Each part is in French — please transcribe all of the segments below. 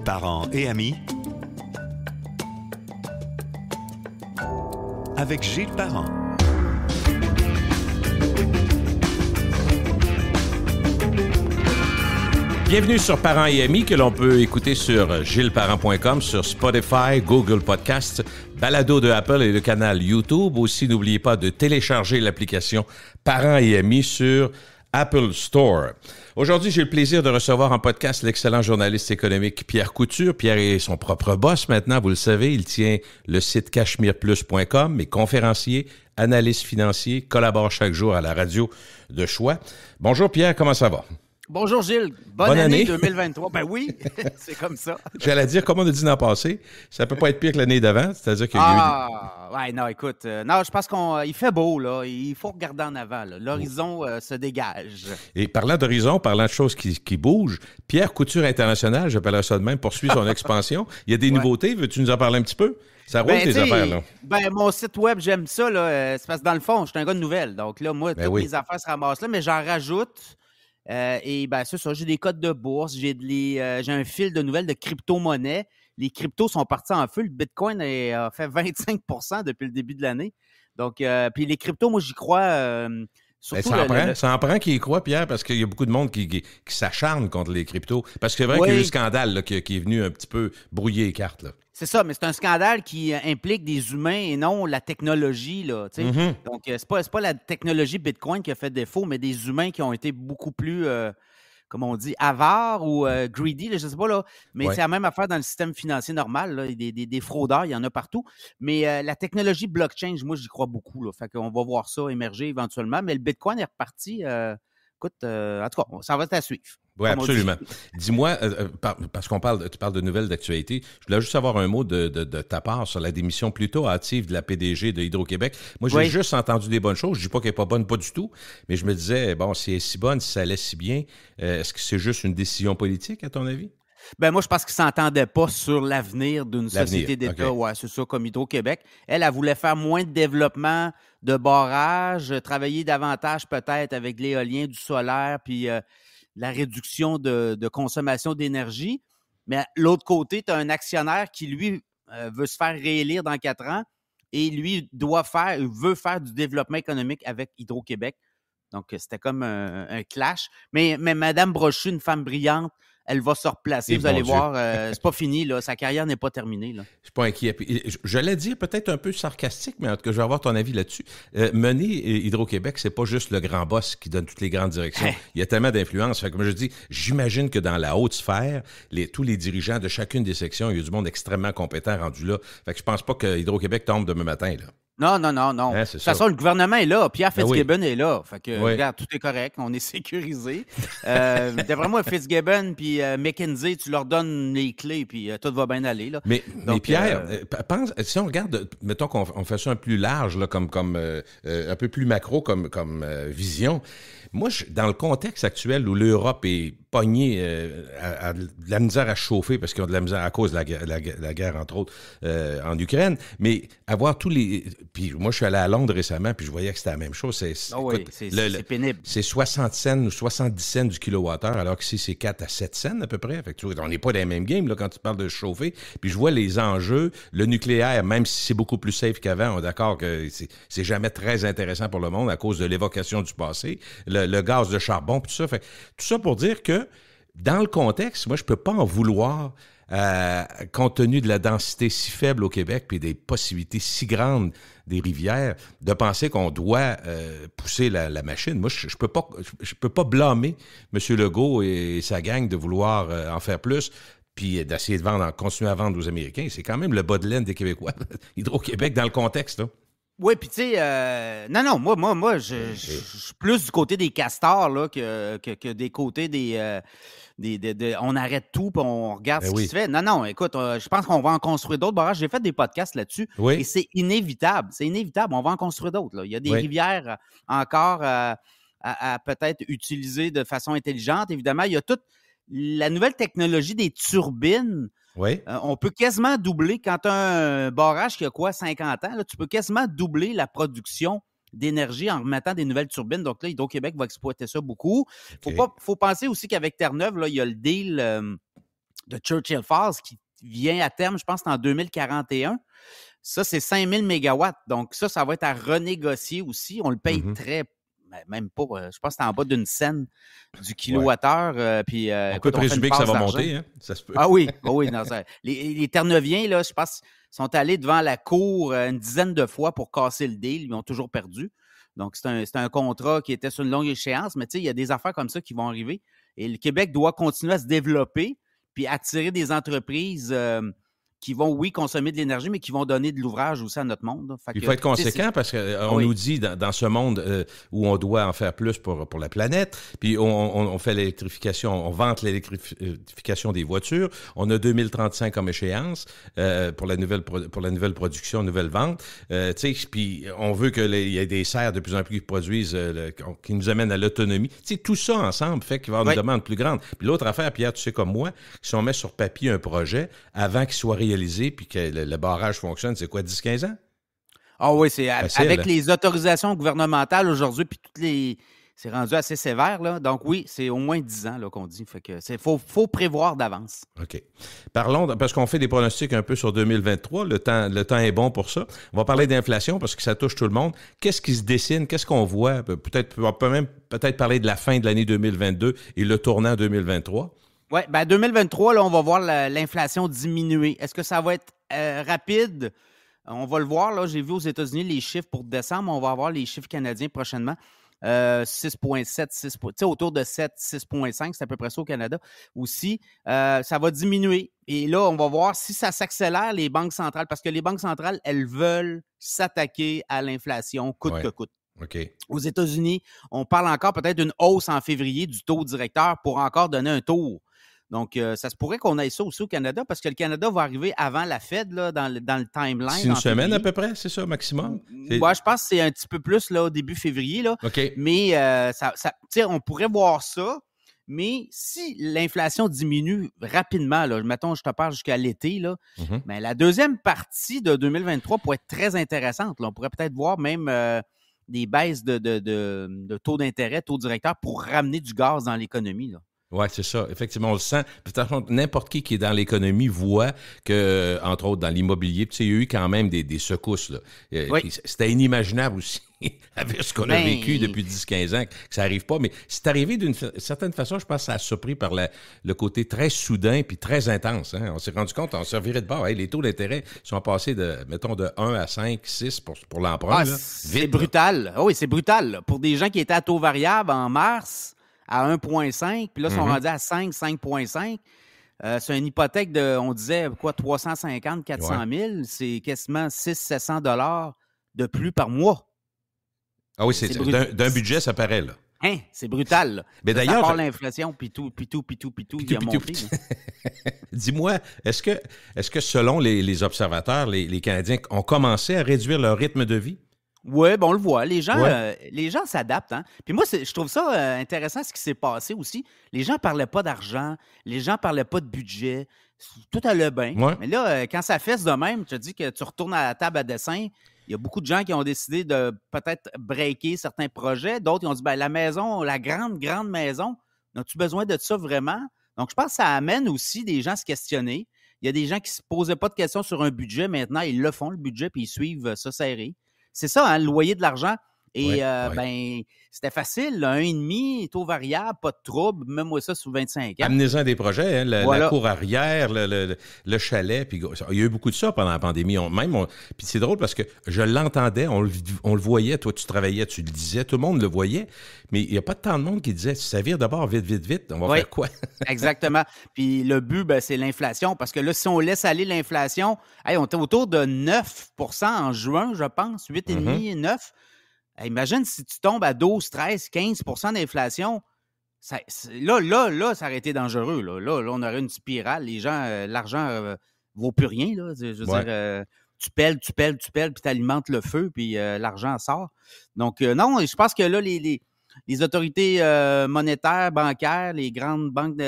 Parents et amis avec Gilles Parent. Bienvenue sur Parents et amis que l'on peut écouter sur gillesparent.com, sur Spotify, Google Podcasts, Balado de Apple et le canal YouTube. Aussi, n'oubliez pas de télécharger l'application Parents et amis sur Apple Store. Aujourd'hui, j'ai le plaisir de recevoir en podcast l'excellent journaliste économique Pierre Couture. Pierre est son propre boss maintenant, vous le savez. Il tient le site cachemireplus.com, est conférencier, analyste financier, collabore chaque jour à la radio de choix. Bonjour Pierre, comment ça va? Bonjour Gilles, bonne année 2023. Ben oui, c'est comme ça. J'allais dire, comme on a dit l'an passé, ça peut pas être pire que l'année d'avant, c'est-à-dire qu'il y a eu... Ouais, non, écoute, non, je pense qu'il fait beau, là, il faut regarder en avant, là. L'horizon se dégage. Et parlant d'horizon, parlant de choses qui bougent, Pierre Couture International, j'appellerais ça de même, poursuit son expansion. Il y a des nouveautés, veux-tu nous en parler un petit peu? Ça roule tes affaires, là. Ben, mon site web, j'aime ça, là. C'est parce que dans le fond, je suis un gars de nouvelles, donc là, moi, toutes mes affaires se ramassent là, mais j'en rajoute. Et ben c'est ça, j'ai des codes de bourse, j'ai un fil de nouvelles de crypto-monnaie. Les cryptos sont partis en feu. Le Bitcoin a fait 25% depuis le début de l'année. Donc, puis les cryptos, moi, j'y crois. Surtout ça en prend qui y croit, Pierre, parce qu'il y a beaucoup de monde qui s'acharne contre les cryptos. Parce que c'est vrai qu'il y a eu le scandale là, qui est venu un petit peu brouiller les cartes, là. C'est ça, mais c'est un scandale qui implique des humains et non la technologie, là. Donc, c'est pas la technologie Bitcoin qui a fait défaut, mais des humains qui ont été beaucoup plus, comme on dit, avares ou greedy, là, je sais pas, là. Mais c'est la même affaire dans le système financier normal, là. Des fraudeurs, il y en a partout. Mais la technologie blockchain, moi, j'y crois beaucoup, là. Fait qu'on va voir ça émerger éventuellement. Mais le Bitcoin est reparti. Écoute, en tout cas, ça va être à suivre. Oui, absolument. Dis-moi, parce tu parles de nouvelles d'actualité, je voulais juste avoir un mot de ta part sur la démission plutôt hâtive de la PDG de Hydro-Québec. Moi, j'ai juste entendu des bonnes choses. Je dis pas qu'elle n'est pas bonne, pas du tout, mais je me disais, bon, si elle est si bonne, si ça allait si bien, est-ce que c'est juste une décision politique, à ton avis? Ben moi, je pense qu'ils ne s'entendaient pas sur l'avenir d'une société d'État. Okay. Ouais, c'est ça, comme Hydro-Québec. Elle voulait faire moins de développement de barrages, travailler davantage peut-être avec l'éolien, du solaire, puis la réduction de consommation d'énergie. Mais l'autre côté, tu as un actionnaire qui, lui, veut se faire réélire dans 4 ans et lui veut faire du développement économique avec Hydro-Québec. Donc, c'était comme un clash. Mais Mme Brochu, une femme brillante, elle va se replacer. Vous allez voir, c'est pas fini, là. Sa carrière n'est pas terminée, là. Je suis pas inquiet. J'allais dire peut-être un peu sarcastique, mais en tout cas, je vais avoir ton avis là-dessus. Mener Hydro-Québec, c'est pas juste le grand boss qui donne toutes les grandes directions. Il y a tellement d'influence. Fait que moi, je dis, j'imagine que dans la haute sphère, tous les dirigeants de chacune des sections, il y a du monde extrêmement compétent rendu là. Fait que je pense pas que Hydro-Québec tombe demain matin, là. Non. De toute façon, le gouvernement est là. Pierre Fitzgibbon est là. Fait que, regarde, tout est correct. On est sécurisé. D'après moi, Fitzgibbon puis McKinsey, tu leur donnes les clés puis tout va bien aller, là. Mais Pierre, pense, si on regarde, mettons qu'on fait ça un peu plus large, là, comme un peu plus macro comme vision. Moi, dans le contexte actuel où l'Europe est pognée à de la misère à chauffer parce qu'ils ont de la misère à cause de la guerre, entre autres, en Ukraine, mais avoir tous les... Puis moi, je suis allé à Londres récemment, puis je voyais que c'était la même chose. C'est pénible. C'est 60 cents ou 70 cents du kilowattheure, alors que ici, c'est 4 à 7 cents à peu près. Fait que, on n'est pas dans les mêmes games là, quand tu parles de chauffer. Puis je vois les enjeux. Le nucléaire, même si c'est beaucoup plus safe qu'avant, on est d'accord que c'est jamais très intéressant pour le monde à cause de l'évocation du passé. Le gaz de charbon, puis tout ça. Fait tout ça pour dire que, dans le contexte, moi, je peux pas en vouloir, compte tenu de la densité si faible au Québec puis des possibilités si grandes des rivières, de penser qu'on doit pousser la machine. Moi, je peux pas blâmer M. Legault et sa gang de vouloir en faire plus puis d'essayer de continuer à vendre aux Américains. C'est quand même le bas de laine des Québécois. Hydro-Québec, dans le contexte, là. Oui, puis tu sais, non, moi, je suis plus du côté des castors là, que des côtés des on arrête tout puis on regarde ce qui se fait. Non, écoute, je pense qu'on va en construire d'autres barrages. J'ai fait des podcasts là-dessus et c'est inévitable. C'est inévitable. On va en construire d'autres. Là. Il y a des rivières encore à peut-être utiliser de façon intelligente. Évidemment, il y a toute la nouvelle technologie des turbines. Oui. On peut quasiment doubler, quand tu as un barrage qui a 50 ans, là, tu peux quasiment doubler la production d'énergie en remettant des nouvelles turbines. Donc là, Hydro-Québec va exploiter ça beaucoup. Faut penser aussi qu'avec Terre-Neuve, là, il y a le deal de Churchill Falls qui vient à terme, je pense, en 2041. Ça, c'est 5000 mégawatts. Donc, ça va être à renégocier aussi. On le paye même pas, je pense que c'est en bas d'une scène du kilowattheure. Puis, on peut présumer que ça va monter, hein? Ça se peut. Ah oui, non, les Terre-Neuviens, là, je pense, sont allés devant la cour une dizaine de fois pour casser le deal. Ils ont toujours perdu. Donc, c'est un contrat qui était sur une longue échéance, mais tu sais, il y a des affaires comme ça qui vont arriver. Et le Québec doit continuer à se développer puis attirer des entreprises qui vont, oui, consommer de l'énergie, mais qui vont donner de l'ouvrage aussi à notre monde. Il faut être conséquent parce qu'on nous dit dans ce monde où on doit en faire plus pour la planète, puis on fait l'électrification, on vante l'électrification des voitures. On a 2035 comme échéance pour la nouvelle production, nouvelle vente. Puis on veut qu'il y ait des serres de plus en plus qui produisent, qui nous amènent à l'autonomie. Tout ça ensemble fait qu'il va y avoir une demande plus grande. Puis l'autre affaire, Pierre, tu sais comme moi, si on met sur papier un projet avant qu'il soit réalisé puis que le barrage fonctionne, c'est quoi, 10-15 ans? Ah oui, c'est facile, avec les autorisations gouvernementales aujourd'hui, puis c'est rendu assez sévère, là. Donc oui, c'est au moins 10 ans là, qu'on dit. Fait que faut prévoir d'avance. OK. Parlons, parce qu'on fait des pronostics un peu sur 2023. Le temps est bon pour ça. On va parler d'inflation parce que ça touche tout le monde. Qu'est-ce qui se dessine? Qu'est-ce qu'on voit? On peut même parler de la fin de l'année 2022 et le tournant 2023. Oui, 2023, là, on va voir l'inflation diminuer. Est-ce que ça va être rapide? On va le voir. Là, j'ai vu aux États-Unis les chiffres pour décembre. On va avoir les chiffres canadiens prochainement. 6,7, autour de 7, 6,5, c'est à peu près ça au Canada aussi. Ça va diminuer. Et là, on va voir si ça s'accélère, les banques centrales, parce que les banques centrales, elles veulent s'attaquer à l'inflation coûte que coûte. Okay. Aux États-Unis, on parle encore peut-être d'une hausse en février du taux directeur pour encore donner un tour. Donc, ça se pourrait qu'on ait ça aussi au Canada parce que le Canada va arriver avant la Fed là, dans le timeline. C'est une semaine à peu près, c'est ça, maximum? Ouais, je pense que c'est un petit peu plus là, au début février. Là. Okay. Mais on pourrait voir ça. Mais si l'inflation diminue rapidement, là, mettons, je te parle jusqu'à l'été, là, mais la deuxième partie de 2023 pourrait être très intéressante. Là. On pourrait peut-être voir même des baisses de taux d'intérêt, taux directeur pour ramener du gaz dans l'économie. Là. Oui, c'est ça. Effectivement, on le sent. De toute façon, n'importe qui est dans l'économie voit que, entre autres, dans l'immobilier, il y a eu quand même des secousses. Là. C'était inimaginable aussi, avec ce qu'on a vécu depuis 10-15 ans, que ça n'arrive pas. Mais c'est arrivé d'une certaine façon, je pense que ça a surpris par le côté très soudain puis très intense. Hein. On s'est rendu compte, on s'est viré de bord. Les taux d'intérêt sont passés de 1 à 5, 6 pour l'emprunt. C'est brutal. Oui, c'est brutal. Là. Pour des gens qui étaient à taux variable en mars, à 1,5, puis là, ils sont rendus à 5, 5,5. C'est une hypothèque de, on disait, 350, 400 000. C'est quasiment 600-700 $ de plus par mois. Ah oui, c'est d'un budget, ça paraît, là. Hein? C'est brutal, là. Mais d'ailleurs, à part l'inflation, puis tout, il a monté. Dis-moi, est-ce que selon les observateurs, les Canadiens ont commencé à réduire leur rythme de vie? Oui, on le voit. Les gens s'adaptent. Hein? Puis moi, je trouve ça intéressant ce qui s'est passé aussi. Les gens ne parlaient pas d'argent. Les gens ne parlaient pas de budget. Tout allait bien. Ouais. Mais là, quand ça fesse de même, je te dis que tu retournes à la table à dessin. Il y a beaucoup de gens qui ont décidé de peut-être breaker certains projets. D'autres, ils ont dit, la maison, la grande maison, as-tu besoin de ça vraiment? Donc, je pense que ça amène aussi des gens à se questionner. Il y a des gens qui ne se posaient pas de questions sur un budget. Maintenant, ils le font, le budget, puis ils suivent ça serré. C'est ça, hein, le loyer de l'argent. Et c'était facile, 1,5, taux variable, pas de trouble, même moi ça sous 25 ans. Amenez-en des projets, hein, la cour arrière, le chalet, puis il y a eu beaucoup de ça pendant la pandémie. Puis c'est drôle parce que je l'entendais, on le voyait, toi tu travaillais, tu le disais, tout le monde le voyait, mais il n'y a pas tant de monde qui disait, ça vire d'abord vite, on va faire quoi? Exactement. Puis le but, c'est l'inflation, parce que là, si on laisse aller l'inflation, on était autour de 9 % en juin, je pense, 8,5, 9. Imagine si tu tombes à 12, 13, 15 % d'inflation, là, ça aurait été dangereux. Là, on aurait une spirale. Les gens, l'argent ne vaut plus rien. Là. Je veux dire, tu pelles, puis tu alimentes le feu, puis l'argent sort. Donc, non, je pense que là, les autorités monétaires, bancaires, les grandes banques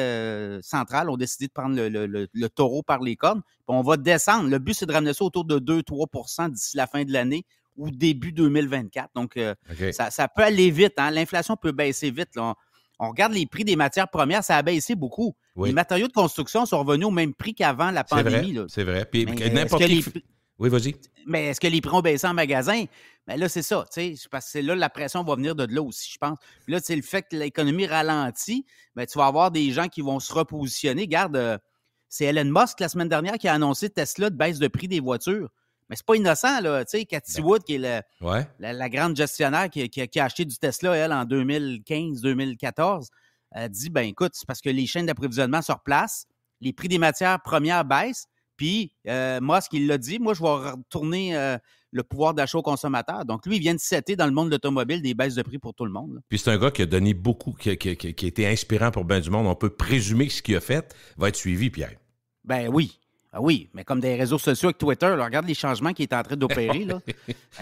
centrales ont décidé de prendre le taureau par les cornes. Puis on va descendre. Le but, c'est de ramener ça autour de 2-3 % d'ici la fin de l'année ou début 2024. Donc, ça peut aller vite. Hein? L'inflation peut baisser vite. Là. on regarde les prix des matières premières, ça a baissé beaucoup. Oui. Les matériaux de construction sont revenus au même prix qu'avant la pandémie. C'est vrai. Puis mais n'importe qui... Oui, vas-y. Mais est-ce que les prix ont baissé en magasin? Bien là, c'est ça. Parce que c'est là, la pression va venir de là aussi, je pense. Puis là, le fait que l'économie ralentit, bien, tu vas avoir des gens qui vont se repositionner. Regarde, c'est Elon Musk, la semaine dernière, qui a annoncé Tesla de baisse de prix des voitures. Mais c'est pas innocent, là. Tu sais, Cathy Wood, qui est la grande gestionnaire qui a acheté du Tesla, elle, en 2015-2014, a dit, ben écoute, c'est parce que les chaînes d'approvisionnement se replacent, les prix des matières premières baissent, puis Musk, il l'a dit, moi, je vais retourner le pouvoir d'achat aux consommateurs. Donc, lui, il vient de setter dans le monde de l'automobile des baisses de prix pour tout le monde. Là. Puis c'est un gars qui a donné beaucoup, qui a été inspirant pour bien du monde. On peut présumer que ce qu'il a fait va être suivi, Pierre. Ben oui. Ah oui, mais comme des réseaux sociaux avec Twitter, là, regarde les changements qu'il est en train d'opérer. Là.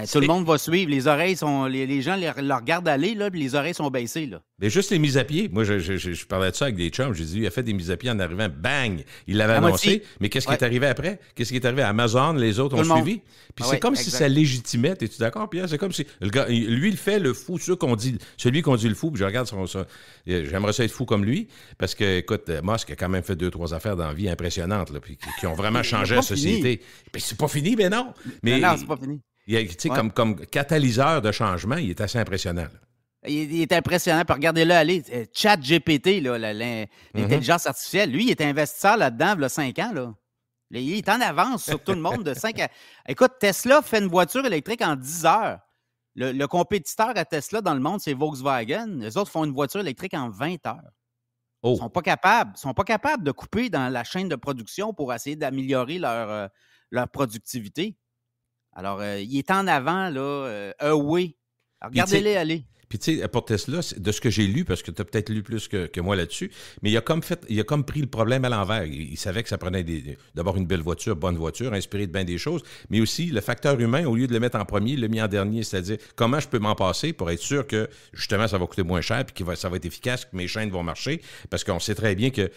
Tout le monde va suivre. Les oreilles sont. Les gens le regardent aller, là, puis les oreilles sont baissées. Là. Mais juste les mises à pied. Moi, je parlais de ça avec des chums. J'ai dit, il a fait des mises à pied en arrivant. Bang! Il l'avait annoncé. Mais qu'est-ce qui est arrivé après? Qu'est-ce qui est arrivé? Amazon, les autres ont suivi. Puis c'est comme si ça légitimait. Es-tu d'accord, Pierre? C'est comme si le gars, lui, il fait le fou. Celui qu'on dit le fou. Puis je regarde j'aimerais ça être fou comme lui. Parce que, écoute, Musk a quand même fait 2-3 affaires dans la vie impressionnantes. Là, puis qui ont vraiment changé la société. Ben, c'est pas fini, mais non. Mais non, c'est pas fini. Comme catalyseur de changement, il est assez impressionnant. Là. Il est impressionnant. Puis regardez-le aller. ChatGPT, l'intelligence artificielle, lui, il est investisseur là-dedans, il y a 5 ans. Là. Il est en avance sur tout le monde de 5 ans. Écoute, Tesla fait une voiture électrique en 10 heures. Le compétiteur à Tesla dans le monde, c'est Volkswagen. Les autres font une voiture électrique en 20 heures. Ils ne sont pas capables de couper dans la chaîne de production pour essayer d'améliorer leur productivité. Alors, il est en avant, là, away. Regardez-les aller. Puis, tu sais, pour Tesla, de ce que j'ai lu, parce que tu as peut-être lu plus que moi là-dessus, mais il a comme pris le problème à l'envers. Il savait que ça prenait d'avoir une belle voiture, bonne voiture, inspirée de bien des choses, mais aussi le facteur humain, au lieu de le mettre en premier, il l'a mis en dernier, c'est-à-dire comment je peux m'en passer pour être sûr que, justement, ça va coûter moins cher, puis que ça va être efficace, que mes chaînes vont marcher, parce qu'on sait très bien que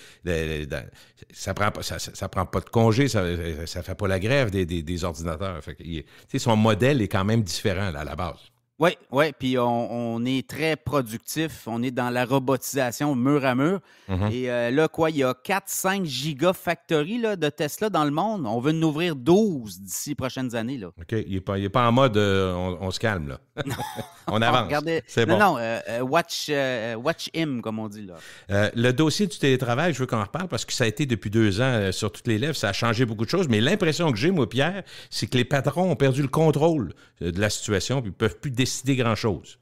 ça prend pas de congé, ça fait pas la grève des ordinateurs. Fait que, son modèle est quand même différent là, à la base. Oui, puis on est très productif. On est dans la robotisation mur à mur. Mm-hmm. Et là, il y a 4-5 gigafactories là, de Tesla dans le monde. On veut en ouvrir 12 d'ici les prochaines années. Là. OK. Il n'est pas en mode on se calme, là. On avance. Regardez, c'est bon. Non, watch him, comme on dit. Là. Le dossier du télétravail, je veux qu'on en reparle parce que ça a été depuis 2 ans sur toutes les lèvres. Ça a changé beaucoup de choses. Mais l'impression que j'ai, moi, Pierre, c'est que les patrons ont perdu le contrôle de la situation et ne peuvent plus décider grand-chose.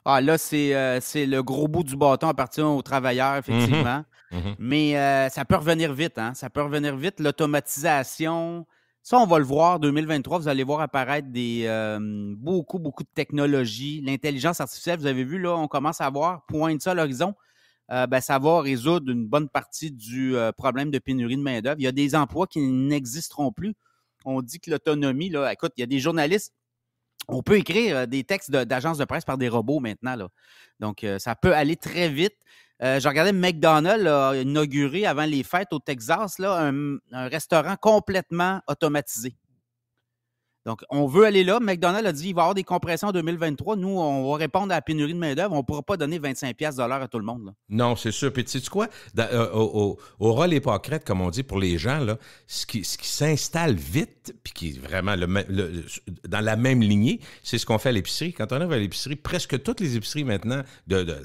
Ah, là, c'est le gros bout du bâton appartient aux travailleurs, effectivement. Mm-hmm. Mais ça peut revenir vite, hein? Ça peut revenir vite. L'automatisation, ça, on va le voir. 2023, vous allez voir apparaître beaucoup de technologies. L'intelligence artificielle, vous avez vu, là, on commence à voir, pointe ça à l'horizon. Ça va résoudre une bonne partie du problème de pénurie de main-d'œuvre. Il y a des emplois qui n'existeront plus. On dit que l'autonomie, là, écoute, il y a des journalistes. On peut écrire des textes d'agences de presse par des robots maintenant. Là. Donc, ça peut aller très vite. Je regardais McDonald's a inauguré avant les fêtes au Texas là, un restaurant complètement automatisé. Donc, on veut aller là. McDonald's a dit qu'il va y avoir des compressions en 2023. Nous, on va répondre à la pénurie de main-d'œuvre. On ne pourra pas donner 25$ de l'heure à tout le monde. Là. Non, c'est sûr. Puis, tu sais quoi? Au rôle épocrate, comme on dit pour les gens, là, ce qui s'installe vite, puis qui est vraiment dans la même lignée, c'est ce qu'on fait à l'épicerie. Quand on arrive à l'épicerie, presque toutes les épiceries maintenant,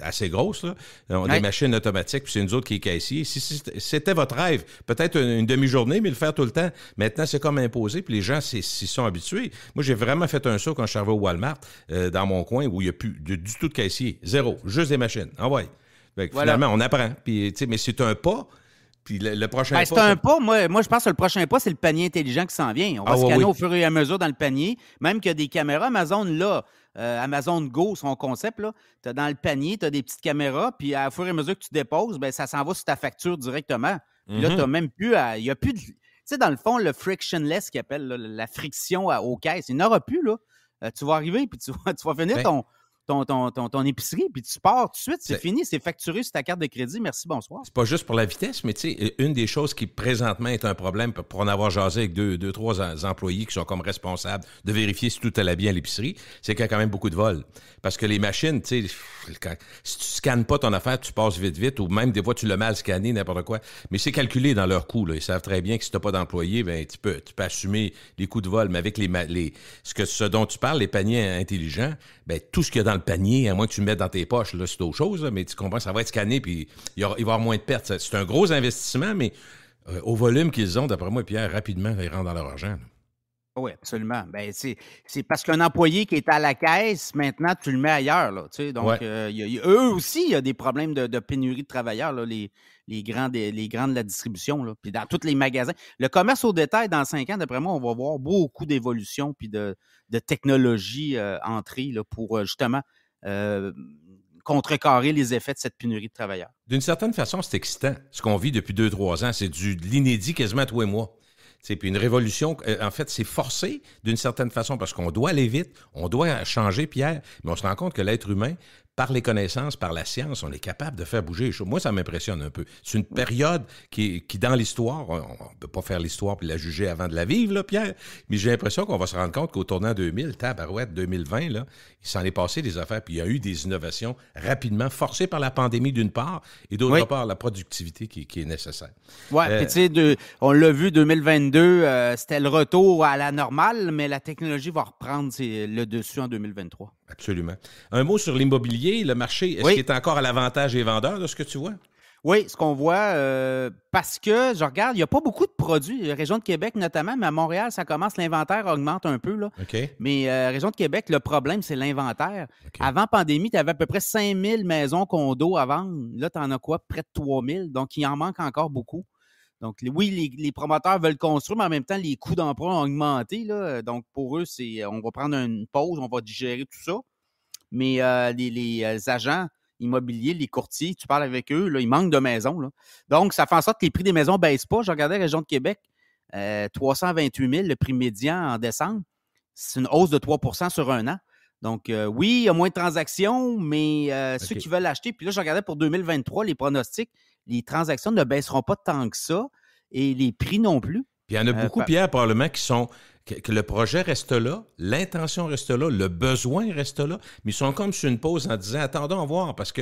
assez grosses, là, ont des machines automatiques, puis c'est nous autres qui est caissiers. Si c'était votre rêve, peut-être une demi-journée, mais le faire tout le temps. Maintenant, c'est comme imposé, puis les gens s'y sont habitués. Moi, j'ai vraiment fait un saut quand je suis arrivé au Walmart, dans mon coin, où il n'y a plus du tout de caissier. Zéro. Juste des machines. Ah ouais. Finalement, on apprend. Puis, mais c'est un pas. Puis le prochain pas... C'est un pas. Moi, je pense que le prochain pas, c'est le panier intelligent qui s'en vient. On va scanner au fur et à mesure dans le panier. Même qu'il y a des caméras. Amazon, là, Amazon Go, son concept, là, tu as dans le panier, tu as des petites caméras. Puis, au fur et à mesure que tu déposes, ça s'en va sur ta facture directement. Puis là, tu n'as même plus il n'y a plus de... Tu sais, dans le fond, le frictionless qu'ils appellent, là, la friction aux caisses, il n'y en aura plus, là. Tu vas arriver, puis tu vas finir ton épicerie, puis tu pars tout de suite, c'est fini, c'est facturé sur ta carte de crédit, merci, bonsoir. C'est pas juste pour la vitesse, mais tu sais, une des choses qui présentement est un problème, pour en avoir jasé avec deux, trois employés qui sont comme responsables de vérifier si tout allait bien à l'épicerie, c'est qu'il y a quand même beaucoup de vols. Parce que les machines, tu sais, si tu scannes pas ton affaire, tu passes vite, ou même des fois tu l'as mal scanné, n'importe quoi. Mais c'est calculé dans leur coût, là. Ils savent très bien que si t'as pas d'employés, ben tu peux assumer les coûts de vol. Mais avec ce dont tu parles, les paniers intelligents, ben tout ce qu'il y a dans le panier, à moins que tu le mettes dans tes poches, là, c'est autre chose, là, mais tu comprends, ça va être scanné, puis il va y avoir moins de pertes. C'est un gros investissement, mais au volume qu'ils ont, d'après moi, Pierre, rapidement, ils rentrent dans leur argent. Là. Oui, absolument. Ben, c'est parce qu'un employé qui est à la caisse, maintenant, tu le mets ailleurs. Là, donc, eux aussi, il y a des problèmes de pénurie de travailleurs, là, les grands de la distribution, là, puis dans tous les magasins. Le commerce au détail, dans 5 ans, d'après moi, on va voir beaucoup d'évolution puis de technologie entrée là, pour justement contrecarrer les effets de cette pénurie de travailleurs. D'une certaine façon, c'est excitant. Ce qu'on vit depuis 2-3 ans, c'est de l'inédit quasiment tous les mois. Puis une révolution, en fait, c'est forcé d'une certaine façon parce qu'on doit aller vite, on doit changer, Pierre, mais on se rend compte que l'être humain, par les connaissances, par la science, on est capable de faire bouger les choses. Moi, ça m'impressionne un peu. C'est une période qui dans l'histoire, on ne peut pas faire l'histoire puis la juger avant de la vivre, là, Pierre, mais j'ai l'impression qu'on va se rendre compte qu'au tournant 2000, tabarouette 2020, là, il s'en est passé des affaires, puis il y a eu des innovations rapidement, forcées par la pandémie d'une part, et d'autre part, la productivité qui est nécessaire. Oui, puis tu sais, on l'a vu, 2022, c'était le retour à la normale, mais la technologie va reprendre le dessus en 2023. Absolument. Un mot sur l'immobilier, le marché, est-ce qu'il est encore à l'avantage des vendeurs, de ce que tu vois? Oui, ce qu'on voit, parce que, je regarde, il n'y a pas beaucoup de produits, région de Québec notamment, mais à Montréal, ça commence, l'inventaire augmente un peu. Là. Okay. Mais région de Québec, le problème, c'est l'inventaire. Okay. Avant pandémie, tu avais à peu près 5000 maisons condos à vendre. Là, tu en as quoi? Près de 3000. Donc, il en manque encore beaucoup. Donc, oui, les promoteurs veulent construire, mais en même temps, les coûts d'emprunt ont augmenté. Là. Donc, pour eux, on va prendre une pause, on va digérer tout ça. Mais les agents immobiliers, les courtiers, tu parles avec eux, là, ils manquent de maisons. Là. Donc, ça fait en sorte que les prix des maisons ne baissent pas. Je regardais la région de Québec, 328 000, le prix médian en décembre. C'est une hausse de 3 % sur un an. Donc, oui, il y a moins de transactions, mais ceux qui veulent acheter, puis là, je regardais pour 2023, les pronostics, les transactions ne baisseront pas tant que ça et les prix non plus. Puis il y en a beaucoup, Pierre, probablement, que le projet reste là, l'intention reste là, le besoin reste là, mais ils sont comme sur une pause en disant « Attendons, voir », parce que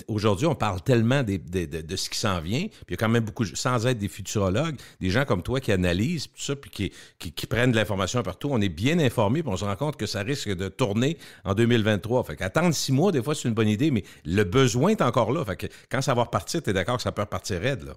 aujourd'hui, on parle tellement de ce qui s'en vient, puis il y a quand même beaucoup, sans être des futurologues, des gens comme toi qui analysent tout ça, puis qui prennent de l'information partout. On est bien informés, puis on se rend compte que ça risque de tourner en 2023. Fait qu'attendre 6 mois, des fois, c'est une bonne idée, mais le besoin est encore là. Fait que quand ça va repartir, tu es d'accord que ça peut repartir raide, là?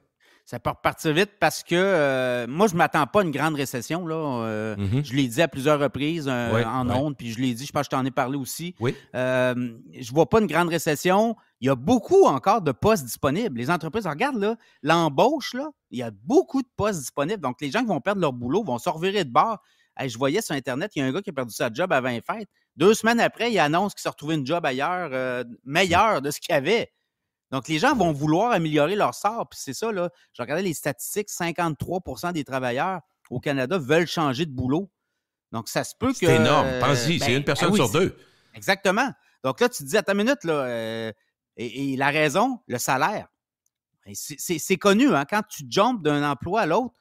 Ça peut repartir vite parce que moi, je ne m'attends pas à une grande récession. Là. Je l'ai dit à plusieurs reprises en ondes, puis je l'ai dit, je pense que je t'en ai parlé aussi. Oui. Je ne vois pas une grande récession. Il y a beaucoup encore de postes disponibles. Les entreprises, regarde là, l'embauche, là, il y a beaucoup de postes disponibles. Donc, les gens qui vont perdre leur boulot vont se revirer de bord. Hey, je voyais sur Internet, il y a un gars qui a perdu sa job avant les fêtes. 2 semaines après, il annonce qu'il s'est retrouvé une job ailleurs, meilleure de ce qu'il avait. Donc, les gens vont vouloir améliorer leur sort. Puis c'est ça, là. Je regardais les statistiques, 53 % des travailleurs au Canada veulent changer de boulot. Donc, ça se peut que... C'est énorme. Pense-y, c'est une personne sur 2. Exactement. Donc là, tu te dis, attends une minute, là, et la raison, le salaire. C'est connu, hein? Quand tu jumpes d'un emploi à l'autre,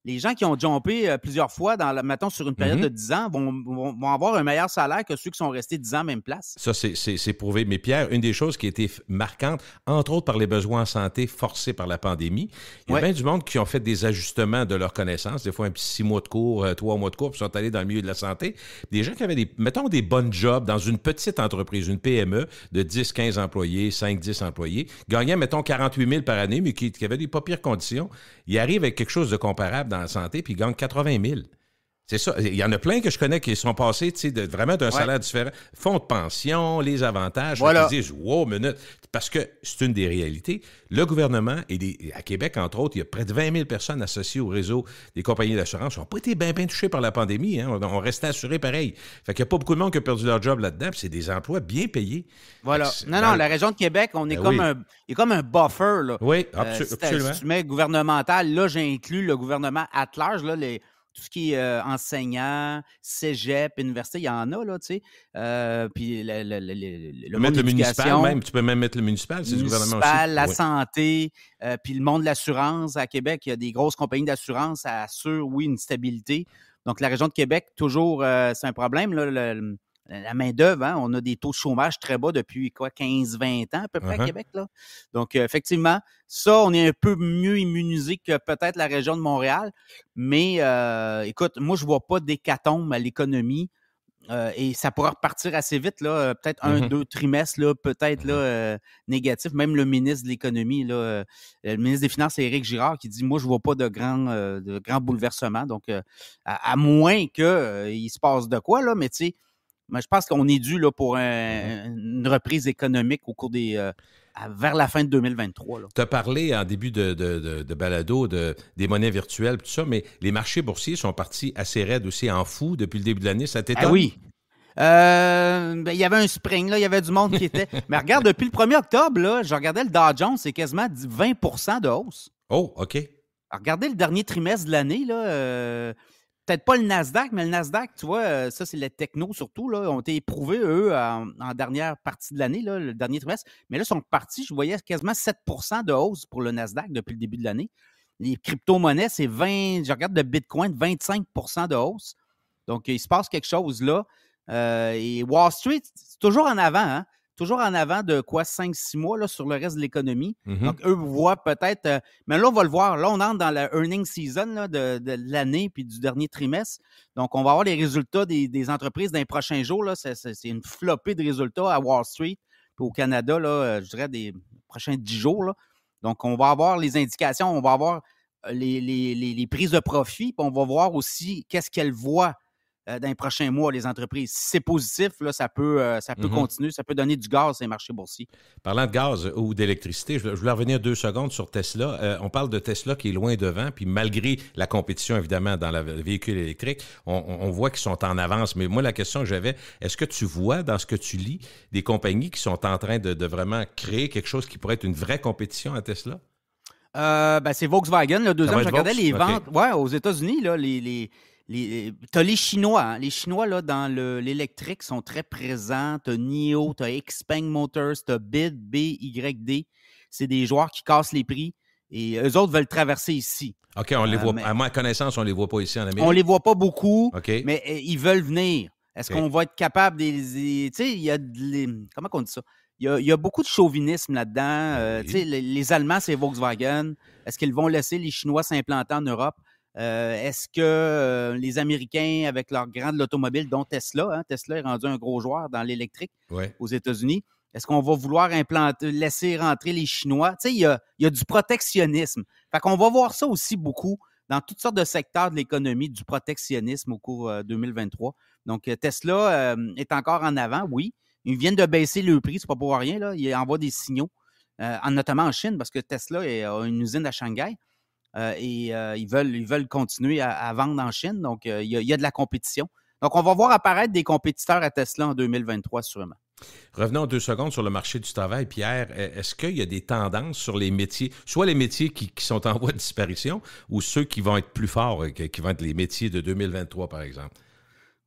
les gens qui ont jumpé plusieurs fois, mettons, sur une période de 10 ans, vont avoir un meilleur salaire que ceux qui sont restés 10 ans à même place. Ça, c'est prouvé. Mais Pierre, une des choses qui a été marquante, entre autres par les besoins en santé forcés par la pandémie, il y a bien du monde qui ont fait des ajustements de leurs connaissances, des fois un petit 6 mois de cours, 3 mois de cours, puis sont allés dans le milieu de la santé. Des gens qui avaient mettons, des bonnes jobs dans une petite entreprise, une PME de 10-15 employés, 5-10 employés, gagnant, mettons, 48 000 par année, mais qui avaient des pas pires conditions. Ils arrivent avec quelque chose de comparable dans la santé, puis ils gagnent 80 000. C'est ça. Il y en a plein que je connais qui sont passés vraiment d'un salaire différent. Fonds de pension, les avantages. Voilà. Ils disent, wow, minute. Parce que c'est une des réalités. Le gouvernement, à Québec, entre autres, il y a près de 20 000 personnes associées au réseau des compagnies d'assurance qui n'ont pas été bien touchées par la pandémie. Hein. On restait assurés pareil. Fait qu'il n'y a pas beaucoup de monde qui a perdu leur job là-dedans. Puis c'est des emplois bien payés. Voilà. Non, la région de Québec, on est comme un buffer. Là. Oui, absolument. Si tu mets gouvernemental, là, j'inclus le gouvernement at large, là, tout ce qui est enseignant, cégep, université, il y en a, là, tu sais. Puis le monde de municipal même, tu peux même mettre le municipal, c'est le gouvernement aussi. La santé, puis le monde de l'assurance. À Québec, il y a des grosses compagnies d'assurance, ça assure, oui, une stabilité. Donc, la région de Québec, toujours, c'est un problème, là, la main-d'œuvre, hein, on a des taux de chômage très bas depuis 15-20 ans à peu près à Québec. Là. Donc, effectivement, ça, on est un peu mieux immunisé que peut-être la région de Montréal. Mais écoute, moi, je ne vois pas d'hécatombe à l'économie. Et ça pourra repartir assez vite, là, peut-être 1-2 trimestres, là, peut-être là, négatif. Même le ministre de l'Économie, là, le ministre des Finances, Éric Girard, qui dit « Moi, je ne vois pas de grands bouleversements. » Donc, à moins qu'il se passe de quoi, là, mais tu sais, moi, je pense qu'on est dû là, pour une reprise économique au cours vers la fin de 2023. Tu as parlé en début de balado des monnaies virtuelles, tout ça, mais les marchés boursiers sont partis assez raides aussi en fou depuis le début de l'année. Ça t'étonne? Ah oui. Il y avait un spring, là, il y avait du monde qui était. Mais regarde, depuis le 1er octobre, là, je regardais le Dow Jones, c'est quasiment 20 % de hausse. Oh, OK. Alors, regardez le dernier trimestre de l'année, là. Peut-être pas le Nasdaq, mais le Nasdaq, tu vois, ça, c'est les technos surtout, là, ont été éprouvés, eux, en dernière partie de l'année, là, le dernier trimestre. Mais là, ils sont partis, je voyais quasiment 7 % de hausse pour le Nasdaq depuis le début de l'année. Les crypto-monnaies, c'est 20, je regarde le Bitcoin, 25 % de hausse. Donc, il se passe quelque chose là. Et Wall Street, c'est toujours en avant, hein? Toujours en avant de 5-6 mois là, sur le reste de l'économie. Donc, eux voient peut-être... mais là, on va le voir. Là, on entre dans la earning season là, de l'année puis du dernier trimestre. Donc, on va avoir les résultats des entreprises dans les prochains jours. Là. C'est une flopée de résultats à Wall Street puis au Canada, là, je dirais, des prochains 10 jours. Là. Donc, on va avoir les indications, on va avoir les prises de profit, puis on va voir aussi qu'est-ce qu'elles voient dans les prochains mois, les entreprises. Si c'est positif, là, ça peut continuer, ça peut donner du gaz sur les marchés boursiers. Parlant de gaz ou d'électricité, je voulais revenir 2 secondes sur Tesla. On parle de Tesla qui est loin devant, puis malgré la compétition, évidemment, dans le véhicule électrique, on voit qu'ils sont en avance. Mais moi, la question que j'avais, est-ce que tu vois, dans ce que tu lis, des compagnies qui sont en train de vraiment créer quelque chose qui pourrait être une vraie compétition à Tesla? C'est Volkswagen, le deuxième. Je regardais les ventes aux États-Unis, là, t'as les Chinois. Hein? Les Chinois, là, dans l'électrique, sont très présents. T'as NIO, t'as Xpeng Motors, t'as BYD. C'est des joueurs qui cassent les prix et eux autres veulent traverser ici. OK, on les voit. À ma connaissance, on ne les voit pas ici en Amérique. On les voit pas beaucoup, okay. Mais ils veulent venir. Est-ce qu'on va être capable tu sais, il y a comment on dit ça? Il y a beaucoup de chauvinisme là-dedans. Tu sais, les Allemands, c'est Volkswagen. Est-ce qu'ils vont laisser les Chinois s'implanter en Europe? Est-ce que les Américains, avec leur grande automobile, dont Tesla, hein, Tesla est rendu un gros joueur dans l'électrique aux États-Unis, est-ce qu'on va vouloir laisser rentrer les Chinois? Tu sais, il y a du protectionnisme. Fait qu'on va voir ça aussi beaucoup dans toutes sortes de secteurs de l'économie, du protectionnisme au cours 2023. Donc, Tesla est encore en avant, oui. Ils viennent de baisser le prix, c'est pas pour rien, là. Ils envoient des signaux, notamment en Chine, parce que Tesla a une usine à Shanghai. Ils veulent continuer à vendre en Chine. Donc, il y a de la compétition. Donc, on va voir apparaître des compétiteurs à Tesla en 2023, sûrement. Revenons 2 secondes sur le marché du travail. Pierre, est-ce qu'il y a des tendances sur les métiers, soit les métiers qui sont en voie de disparition ou ceux qui vont être plus forts, qui vont être les métiers de 2023, par exemple?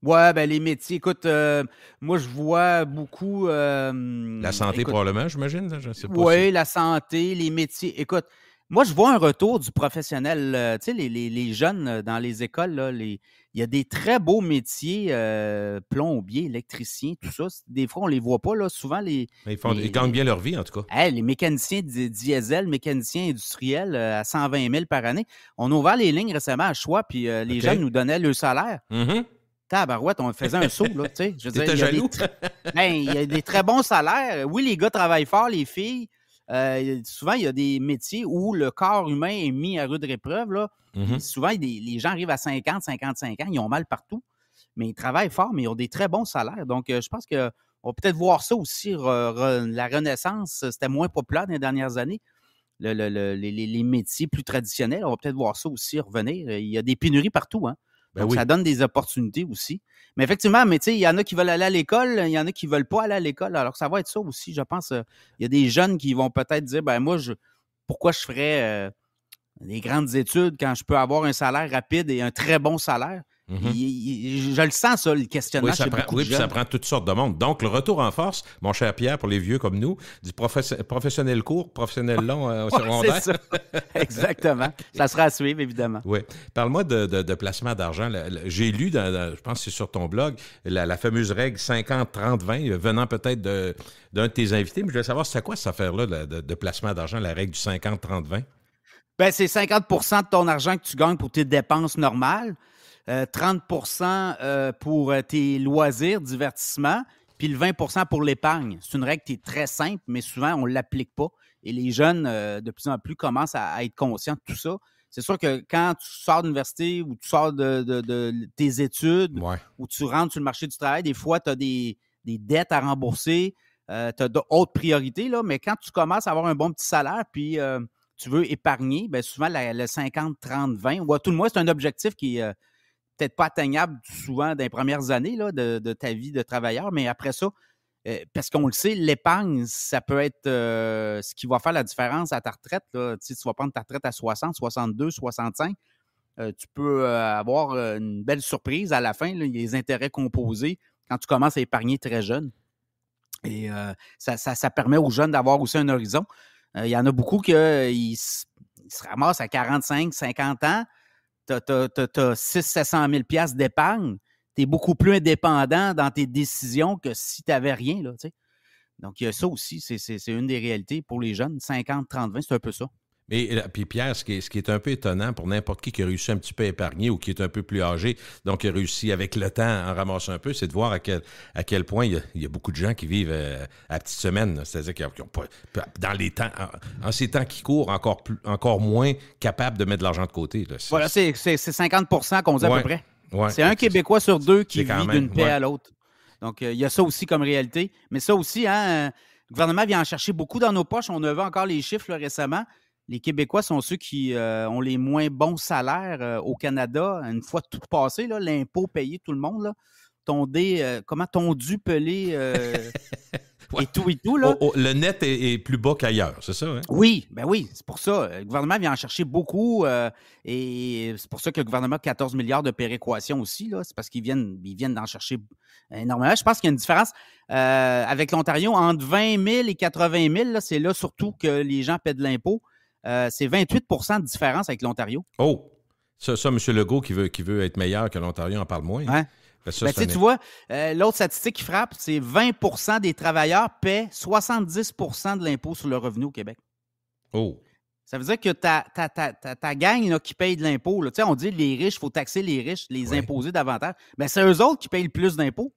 Ouais, les métiers, écoute, moi, je vois beaucoup... la santé, probablement, j'imagine? Je sais pas. Oui, la santé, les métiers. Écoute, moi, je vois un retour du professionnel. Tu sais, les jeunes dans les écoles, là, il y a des très beaux métiers, plombiers, électriciens, tout ça. Des fois, on ne les voit pas. Là. Souvent, ils gagnent bien leur vie, en tout cas. Les mécaniciens diesel, mécaniciens industriels à 120 000 par année. On a ouvert les lignes récemment à Choix, puis les jeunes nous donnaient le salaire. Tabarouette, on faisait un saut, là, tu sais. Je veux dire, jaloux? Il y a des très bons salaires. Oui, les gars travaillent fort, les filles. Souvent, il y a des métiers où le corps humain est mis à rude épreuve, là. Souvent, les gens arrivent à 50, 55 ans, ils ont mal partout, mais ils travaillent fort, mais ils ont des très bons salaires. Donc, je pense qu'on va peut-être voir ça aussi. La Renaissance, c'était moins populaire dans les dernières années. Les métiers plus traditionnels, on va peut-être voir ça aussi revenir. Il y a des pénuries partout, hein. Donc, ça donne des opportunités aussi. Mais effectivement, il y en a qui veulent aller à l'école, il y en a qui ne veulent pas aller à l'école. Alors, ça va être ça aussi, je pense. Il y a des jeunes qui vont peut-être dire, moi, pourquoi je ferais des grandes études, quand je peux avoir un salaire rapide et un très bon salaire, je le sens, ça, le questionnement. Oui, puis ça prend toutes sortes de monde. Donc, le retour en force, mon cher Pierre, pour les vieux comme nous, du professionnel court, professionnel long au secondaire. C'est ça. Exactement. Ça sera à suivre, évidemment. Oui. Parle-moi de placement d'argent. J'ai lu, je pense que c'est sur ton blog, la fameuse règle 50-30-20, venant peut-être d'un de tes invités, mais je voulais savoir, c'est quoi cette affaire-là de placement d'argent, la règle du 50-30-20? Bien, c'est 50 de ton argent que tu gagnes pour tes dépenses normales. 30 pour tes loisirs, divertissements, puis le 20 pour l'épargne. C'est une règle qui est très simple, mais souvent, on ne l'applique pas. Et les jeunes, de plus en plus, commencent à être conscients de tout ça. C'est sûr que quand tu sors d'université ou tu sors de tes études ou tu rentres sur le marché du travail, des fois, tu as des dettes à rembourser, tu as d'autres priorités, là, mais quand tu commences à avoir un bon petit salaire, puis tu veux épargner, bien souvent, le 50-30-20, ou à tout le moins, c'est un objectif qui est peut-être pas atteignable souvent dans les premières années là, de ta vie de travailleur, mais après ça, parce qu'on le sait, l'épargne, ça peut être ce qui va faire la différence à ta retraite. Là. Tu vas prendre ta retraite à 60, 62, 65. Tu peux avoir une belle surprise à la fin, là, les intérêts composés quand tu commences à épargner très jeune. Et ça permet aux jeunes d'avoir aussi un horizon. Il y en a beaucoup qui se ramassent à 45, 50 ans. Tu as 600 000 $ d'épargne, tu es beaucoup plus indépendant dans tes décisions que si tu n'avais rien. Là, donc, il y a ça aussi, c'est une des réalités pour les jeunes. 50-30-20, c'est un peu ça. Mais puis Pierre, ce qui est un peu étonnant pour n'importe qui a réussi un petit peu à épargner ou qui est un peu plus âgé, donc qui a réussi avec le temps à en ramasser un peu, c'est de voir à quel point il y a beaucoup de gens qui vivent à petite semaine. C'est-à-dire qu'ils n'ont pas, dans les temps, en ces temps qui courent, encore moins capables de mettre de l'argent de côté. Là. Voilà, c'est 50 qu'on dit à peu près. Ouais, c'est un Québécois sur deux qui vit d'une paix à l'autre. Donc, il y a ça aussi comme réalité. Mais ça aussi, le gouvernement vient en chercher beaucoup dans nos poches. On a vu encore les chiffres là, récemment. Les Québécois sont ceux qui ont les moins bons salaires au Canada. Une fois tout passé, là, l'impôt payé, tout le monde, là, ton dû pelé et tout. Là. Le net est plus bas qu'ailleurs, c'est ça? Hein? Oui, c'est pour ça. Le gouvernement vient en chercher beaucoup et c'est pour ça que le gouvernement a 14 milliards de péréquation aussi. Là. C'est parce qu'ils viennent d'en chercher énormément. Je pense qu'il y a une différence avec l'Ontario entre 20 000 et 80 000. Là, c'est là surtout que les gens paient de l'impôt. C'est 28 de différence avec l'Ontario. Oh! Ça, M. Legault qui veut être meilleur que l'Ontario en parle moins. Hein? Tu vois, l'autre statistique qui frappe, c'est 20 des travailleurs paient 70 de l'impôt sur le revenu au Québec. Oh! Ça veut dire que ta gang là, qui paye de l'impôt, là, on dit les riches, il faut taxer les riches, les imposer davantage. Bien, c'est eux autres qui payent le plus d'impôts.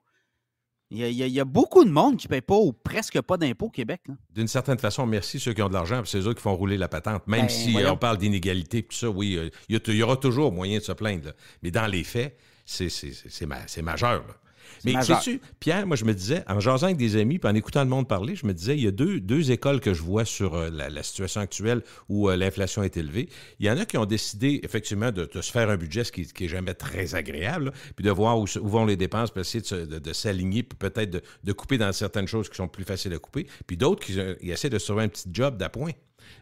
Il y a beaucoup de monde qui ne paye pas ou presque pas d'impôts au Québec. Là. D'une certaine façon, merci ceux qui ont de l'argent, c'est eux qui font rouler la patente. Même si on parle d'inégalité et tout ça, oui, il y aura toujours moyen de se plaindre. Là. Mais dans les faits, c'est majeur. Là. Mais sais-tu, Pierre, moi je me disais, en jasant avec des amis, puis en écoutant le monde parler, je me disais, il y a deux écoles que je vois sur la situation actuelle où l'inflation est élevée. Il y en a qui ont décidé, effectivement, de se faire un budget, ce qui est jamais très agréable, là, puis de voir où vont les dépenses, puis essayer de s'aligner, puis peut-être de couper dans certaines choses qui sont plus faciles à couper. Puis d'autres qui essaient de se trouver un petit job d'appoint.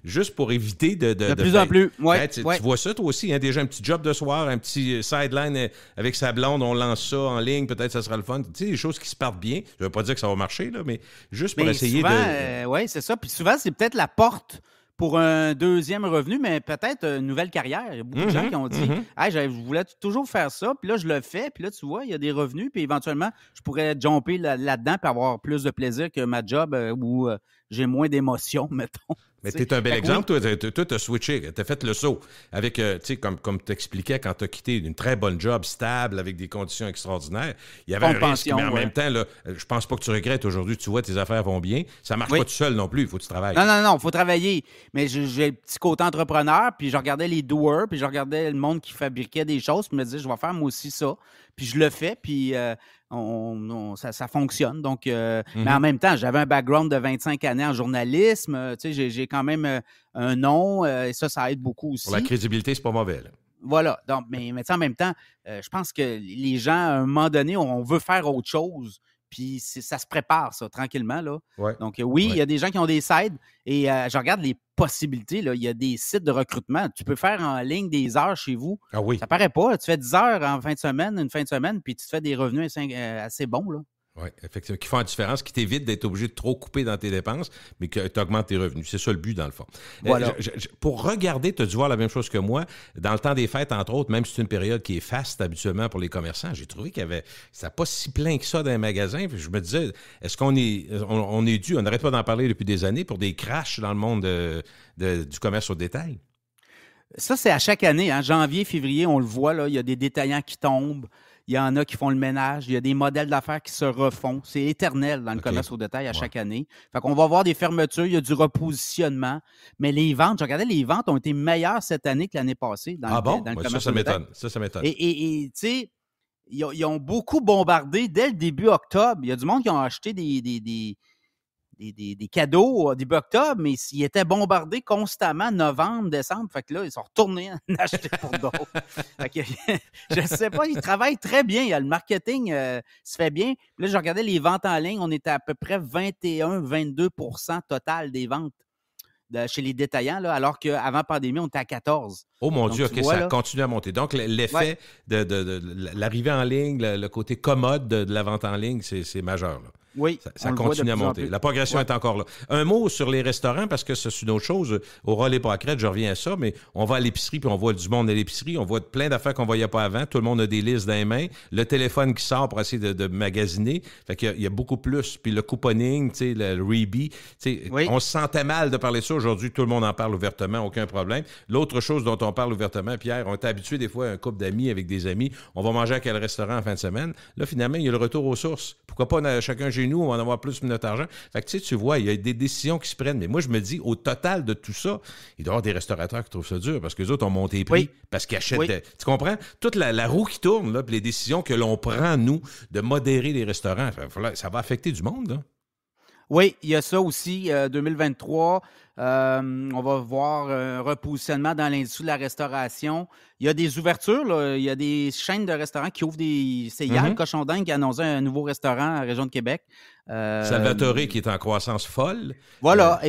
Juste pour éviter de plus en plus. Ouais, tu vois ça, toi aussi, hein, déjà un petit job de soir, un petit sideline avec sa blonde, on lance ça en ligne, peut-être ça sera le fun. Tu sais, des choses qui se partent bien. Je ne veux pas dire que ça va marcher, là, mais juste pour essayer de... oui, c'est ça. Puis souvent, c'est peut-être la porte pour un deuxième revenu, mais peut-être une nouvelle carrière. Il y a beaucoup de gens qui ont dit hey, je voulais toujours faire ça, puis là, je le fais, puis là, tu vois, il y a des revenus, puis éventuellement, je pourrais jumper là-dedans puis avoir plus de plaisir que ma job où j'ai moins d'émotions, mettons. Mais tu es un bel exemple. Oui. Toi, tu as switché, tu as fait le saut. Avec, tu sais, comme tu expliquais, quand tu as quitté une très bonne job stable avec des conditions extraordinaires, il y avait un risque, mais en même temps, là, je pense pas que tu regrettes aujourd'hui. Tu vois, tes affaires vont bien. Ça marche pas tout seul non plus. Il faut que tu travailles. Non, il faut travailler. Mais j'ai le petit côté entrepreneur, puis je regardais les doers, puis je regardais le monde qui fabriquait des choses, puis je me disais, je vais faire moi aussi ça. Puis je le fais, puis ça fonctionne. Donc, mais en même temps, j'avais un background de 25 années en journalisme. Tu sais, j'ai quand même un nom et ça aide beaucoup aussi. Pour la crédibilité, c'est pas mauvais. Là. Voilà. Donc, mais en même temps, je pense que les gens, à un moment donné, on veut faire autre chose. Puis ça se prépare, ça, tranquillement. Là. Ouais. Donc, oui, il y a des gens qui ont des sites et je regarde les possibilités. Là. Il y a des sites de recrutement. Tu peux faire en ligne des heures chez vous. Ah oui. Ça paraît pas. Tu fais 10 heures en fin de semaine, une fin de semaine, puis tu te fais des revenus assez bons. Là. Oui, effectivement, qui font la différence, qui t'évite d'être obligé de trop couper dans tes dépenses, mais que tu augmentes tes revenus. C'est ça le but, dans le fond. Voilà. Pour regarder, tu as dû voir la même chose que moi. Dans le temps des fêtes, entre autres, même si c'est une période qui est faste habituellement pour les commerçants, j'ai trouvé qu'il y avait... C'était pas si plein que ça dans les magasins. Puis je me disais, est-ce qu'on est dû, on n'arrête pas d'en parler depuis des années, pour des crashs dans le monde du commerce au détail? Ça, c'est à chaque année. Hein. Janvier, février, on le voit, là, il y a des détaillants qui tombent. Il y en a qui font le ménage. Il y a des modèles d'affaires qui se refont. C'est éternel dans le commerce au détail à chaque année. Fait qu'on va avoir des fermetures, il y a du repositionnement. Mais les ventes, je regardais, les ventes ont été meilleures cette année que l'année passée dans le commerce ça au détail. Ça m'étonne. Et tu sais, ils ont beaucoup bombardé dès le début octobre. Il y a du monde qui ont acheté des cadeaux au début octobre, mais ils étaient bombardés constamment novembre, décembre. Fait que là, ils sont retournés en acheter pour d'autres. Fait que, je ne sais pas, ils travaillent très bien. Le marketing se fait bien. Puis là, je regardais les ventes en ligne. On était à peu près 21-22% total des ventes chez les détaillants, là, alors qu'avant pandémie, on était à 14. Oh mon Donc, Dieu, OK, ça là, continue à monter. Donc, l'effet de l'arrivée en ligne, le côté commode de la vente en ligne, c'est majeur, là. Oui, ça continue à monter. La progression est encore là. Un mot sur les restaurants, parce que c'est une autre chose. Au Relais Pâquerette, je reviens à ça, mais on va à l'épicerie, puis on voit du monde à l'épicerie. On voit plein d'affaires qu'on ne voyait pas avant. Tout le monde a des listes dans les mains. Le téléphone qui sort pour essayer de magasiner. Fait qu'il y a beaucoup plus. Puis le couponing, le Rebee. On se sentait mal de parler de ça. Aujourd'hui, tout le monde en parle ouvertement, aucun problème. L'autre chose dont on parle ouvertement, Pierre, on est habitué des fois à un couple d'amis avec des amis. On va manger à quel restaurant en fin de semaine? Là, finalement, il y a le retour aux sources. Pourquoi pas chacun chez nous, on va en avoir plus de notre argent. Fait que tu vois, il y a des décisions qui se prennent. Mais moi, je me dis, au total de tout ça, il doit y avoir des restaurateurs qui trouvent ça dur parce que les autres ont monté les prix, parce qu'ils achètent... Tu comprends? Toute la roue qui tourne, là, puis les décisions que l'on prend, nous, de modérer les restaurants, ça va affecter du monde, là. Oui, il y a ça aussi. 2023, on va voir un repositionnement dans l'industrie de la restauration. Il y a des ouvertures, là. Il y a des chaînes de restaurants qui ouvrent des... C'est hier, le Cochon d'Inde qui a annoncé un nouveau restaurant à la région de Québec. Salvatore qui est en croissance folle. Voilà,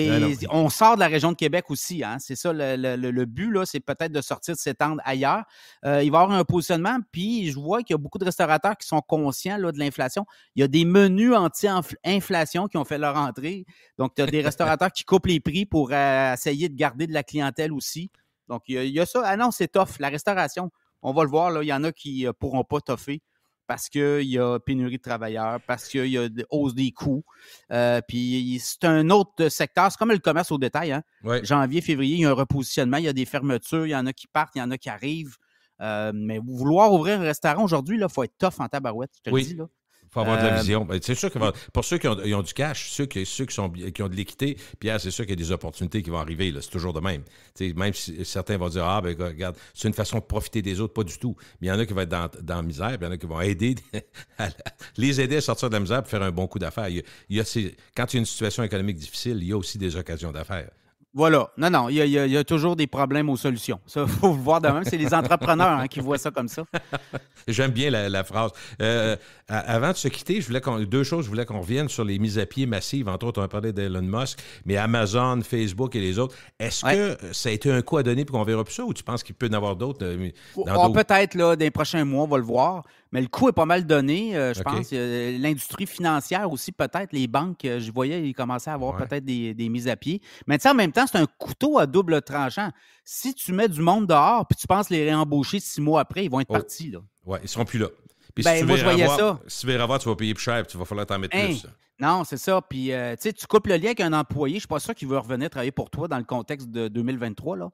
on sort de la région de Québec aussi. Hein? C'est ça, le but, là, c'est peut-être de sortir, de s'étendre ailleurs. Il va y avoir un positionnement, puis je vois qu'il y a beaucoup de restaurateurs qui sont conscients là, de l'inflation. Il y a des menus anti-inflation qui ont fait leur entrée. Donc, tu as des restaurateurs qui coupent les prix pour essayer de garder de la clientèle aussi. Donc, il y a ça. Ah non, c'est tough. La restauration, on va le voir, là, il y en a qui ne pourront pas toffer parce qu'il y a pénurie de travailleurs, parce qu'il y a hausse des coûts. Puis c'est un autre secteur. C'est comme le commerce au détail. Hein? Ouais. Janvier, février, il y a un repositionnement, il y a des fermetures, il y en a qui partent, il y en a qui arrivent. Mais vouloir ouvrir un restaurant aujourd'hui, il faut être tough en tabarouette, je te le dis. Là. Il faut avoir de la vision. C'est sûr que pour ceux qui ont du cash, ceux qui ont de l'équité, Pierre, c'est sûr qu'il y a des opportunités qui vont arriver. Là. C'est toujours de même. T'sais, même si certains vont dire regarde, c'est une façon de profiter des autres, pas du tout. Mais il y en a qui vont être dans la misère, puis il y en a qui vont aider les aider à sortir de la misère pour faire un bon coup d'affaires. Quand il y a une situation économique difficile, il y a aussi des occasions d'affaires. Voilà. Non, il y a toujours des problèmes aux solutions. Ça, il faut le voir de même. C'est les entrepreneurs qui voient ça comme ça. J'aime bien la phrase. Avant de se quitter, deux choses. Je voulais qu'on revienne sur les mises à pied massives. Entre autres, on a parlé d'Elon Musk, mais Amazon, Facebook et les autres. Est-ce que ça a été un coup à donner pour qu'on verra plus ça ou tu penses qu'il peut y en avoir d'autres? Peut-être là, dans les prochains mois, on va le voir. Mais le coût est pas mal donné, je pense. L'industrie financière aussi, peut-être. Les banques, je voyais, ils commençaient à avoir peut-être des mises à pied. Mais tu sais, en même temps, c'est un couteau à double tranchant. Si tu mets du monde dehors puis tu penses les réembaucher 6 mois après, ils vont être partis. Oui, ils ne seront plus là. Puis moi, je voyais ça. Si tu veux avoir, tu vas payer plus cher puis il va falloir t'en mettre plus. Non, c'est ça. Puis, tu coupes le lien avec un employé. Je ne suis pas sûr qu'il veut revenir travailler pour toi dans le contexte de 2023. Là.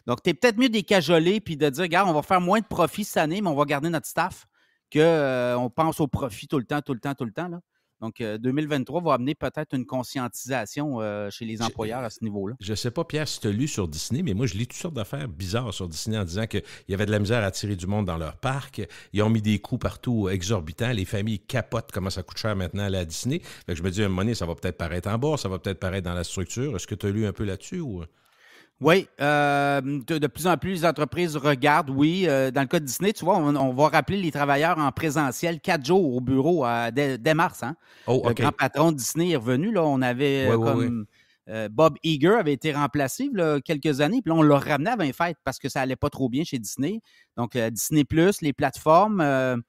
Donc, tu es peut-être mieux de les cajoler puis de dire, regarde, on va faire moins de profit cette année, mais on va garder notre staff. Qu'on pense au profit tout le temps. Là. Donc, 2023 va amener peut-être une conscientisation chez les employeurs à ce niveau-là. Je ne sais pas, Pierre, si tu as lu sur Disney, mais moi, je lis toutes sortes d'affaires bizarres sur Disney en disant qu'il y avait de la misère à attirer du monde dans leur parc. Ils ont mis des coûts partout exorbitants. Les familles capotent comment ça coûte cher maintenant à aller à Disney. Fait que je me dis, à un moment donné, ça va peut-être paraître en bas, ça va peut-être paraître dans la structure. Est-ce que tu as lu un peu là-dessus ou... Oui, de plus en plus, les entreprises regardent, oui. Dans le cas de Disney, tu vois, on va rappeler les travailleurs en présentiel 4 jours au bureau dès mars. Hein? Oh, Le grand patron de Disney est revenu. Là, on avait Bob Iger avait été remplacé là, quelques années, puis là, on l'a ramené avant les fêtes parce que ça allait pas trop bien chez Disney. Donc, Disney+, les plateformes,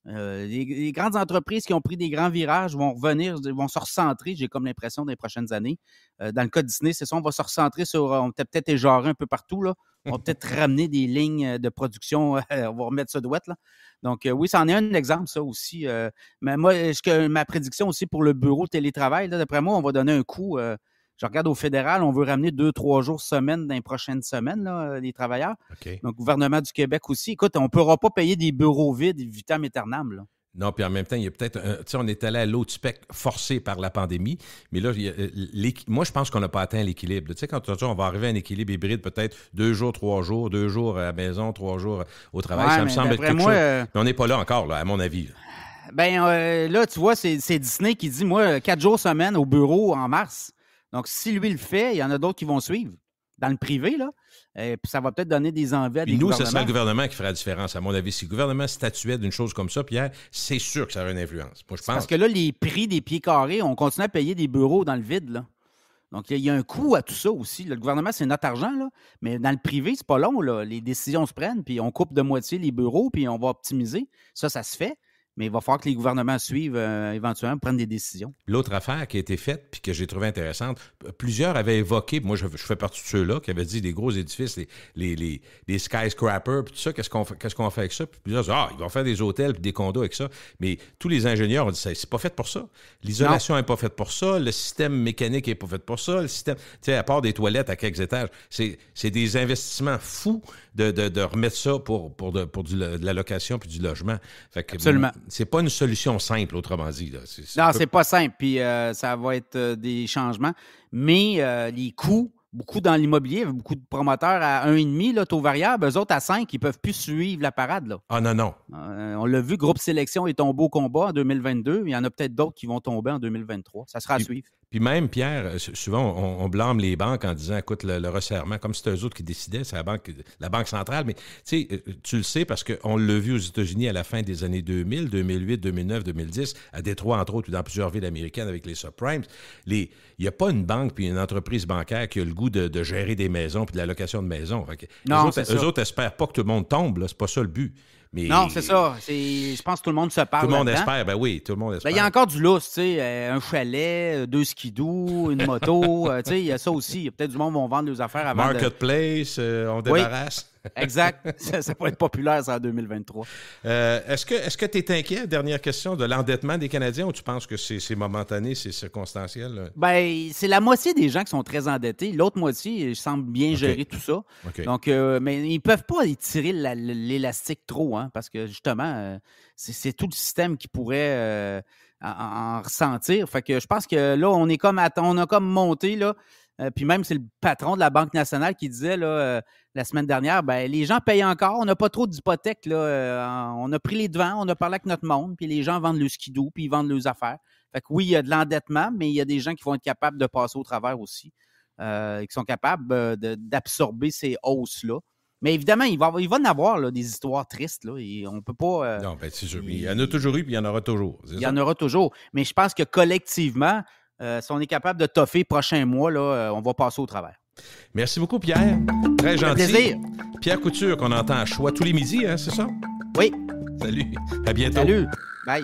les grandes entreprises qui ont pris des grands virages vont revenir, vont se recentrer, j'ai comme l'impression, dans les prochaines années. Dans le cas de Disney, c'est ça, on va se recentrer sur, on va peut-être éjarrer un peu partout, là. On va peut-être ramener des lignes de production, on va remettre ça douette, là. Donc, oui, ça en est un exemple, ça aussi. Mais moi, ma prédiction aussi pour le bureau télétravail, là, d'après moi, on va donner un coup. Je regarde au fédéral, on veut ramener 2-3 jours semaine dans les prochaines semaines, là, les travailleurs. Okay. Donc, le gouvernement du Québec aussi. Écoute, on ne pourra pas payer des bureaux vides vitam aeternam, là. Non, puis en même temps, il y a peut-être... tu sais, on est allé à l'autre spec forcé par la pandémie, mais là, moi, je pense qu'on n'a pas atteint l'équilibre. Tu sais, quand on va arriver à un équilibre hybride, peut-être 2 jours, 3 jours, 2 jours à la maison, 3 jours au travail, ça me semble être quelque chose. Mais on n'est pas là encore, là, à mon avis. Là, tu vois, c'est Disney qui dit, moi, 4 jours semaine au bureau en mars. Donc, si lui le fait, il y en a d'autres qui vont suivre. Dans le privé, là. Puis ça va peut-être donner des envies à des gouvernements. Nous, ce serait le gouvernement qui ferait la différence, à mon avis. Si le gouvernement statuait d'une chose comme ça, Pierre, c'est sûr que ça aurait une influence. Moi, je pense. Parce que là, les prix des pieds carrés, on continue à payer des bureaux dans le vide, là. Donc, il y a un coût à tout ça aussi. Le gouvernement, c'est notre argent, là. Mais dans le privé, c'est pas long, là. Les décisions se prennent, puis on coupe de moitié les bureaux, puis on va optimiser. Ça se fait. Mais il va falloir que les gouvernements suivent éventuellement, prennent des décisions. L'autre affaire qui a été faite, puis que j'ai trouvé intéressante, plusieurs avaient évoqué, moi je fais partie de ceux-là, qui avaient dit des gros édifices, les skyscrapers, puis tout ça, qu'est-ce qu'on fait avec ça? Puis plusieurs disaient, ils vont faire des hôtels puis des condos avec ça. Mais tous les ingénieurs ont dit, c'est pas fait pour ça. L'isolation n'est pas faite pour ça, le système mécanique n'est pas fait pour ça, le système, tu sais, à part des toilettes à quelques étages, c'est des investissements fous de remettre ça pour de la location puis du logement. Fait que, absolument. C'est pas une solution simple, autrement dit. Là. C'est pas simple. Puis ça va être des changements. Mais les coûts, beaucoup dans l'immobilier, beaucoup de promoteurs à 1,5, là, taux variable, eux autres à 5, ils ne peuvent plus suivre la parade. Là. Ah non. On l'a vu, Groupe Sélection est tombé au combat en 2022. Il y en a peut-être d'autres qui vont tomber en 2023. Ça sera à suivre. Puis même, Pierre, souvent, on blâme les banques en disant, écoute, le resserrement, comme c'était eux autres qui décidaient, c'est la banque centrale. Mais tu le sais parce qu'on l'a vu aux États-Unis à la fin des années 2000, 2008, 2009, 2010, à Détroit, entre autres, ou dans plusieurs villes américaines avec les subprimes. Il n'y a pas une banque puis une entreprise bancaire qui a le goût de gérer des maisons puis de la location de maisons. Eux autres n'espèrent pas que tout le monde tombe. Là, c'est pas ça le but. Mais non, c'est ça. Je pense que tout le monde se parle. Tout le monde espère, ben oui, tout le monde espère. Il y a encore du lousse, tu sais, un chalet, 2 skidoo, une moto, tu sais, il y a ça aussi. Il y a peut-être du monde qui vont vendre leurs affaires avant. Marketplace, on débarrasse. Exact. Ça peut être populaire, ça, en 2023. Est-ce que tu es inquiet, dernière question, de l'endettement des Canadiens ou tu penses que c'est momentané, c'est circonstanciel? Bien, c'est la moitié des gens qui sont très endettés. L'autre moitié semble bien gérer tout ça. Okay. Donc, mais ils ne peuvent pas étirer l'élastique trop, hein, parce que justement, c'est tout le système qui pourrait en ressentir. Fait que je pense que là, on a comme monté, là. Puis même, c'est le patron de la Banque nationale qui disait là, la semaine dernière, ben les gens payent encore, on n'a pas trop d'hypothèques. On a pris les devants, on a parlé avec notre monde, puis les gens vendent le skidoo, puis ils vendent leurs affaires. Fait que oui, il y a de l'endettement, mais il y a des gens qui vont être capables de passer au travers aussi, et qui sont capables d'absorber ces hausses-là. Mais évidemment, il va en avoir là, des histoires tristes. Là, et on ne peut pas... non, ben c'est sûr. Il y en a toujours eu, puis il y en aura toujours. Il y en aura toujours. Mais je pense que collectivement... si on est capable de toffer prochain mois, là, on va passer au travers. Merci beaucoup, Pierre. Très gentil. Plaisir. Pierre Couture, qu'on entend à Choix tous les midis, hein, c'est ça? Oui. Salut. À bientôt. Salut. Bye.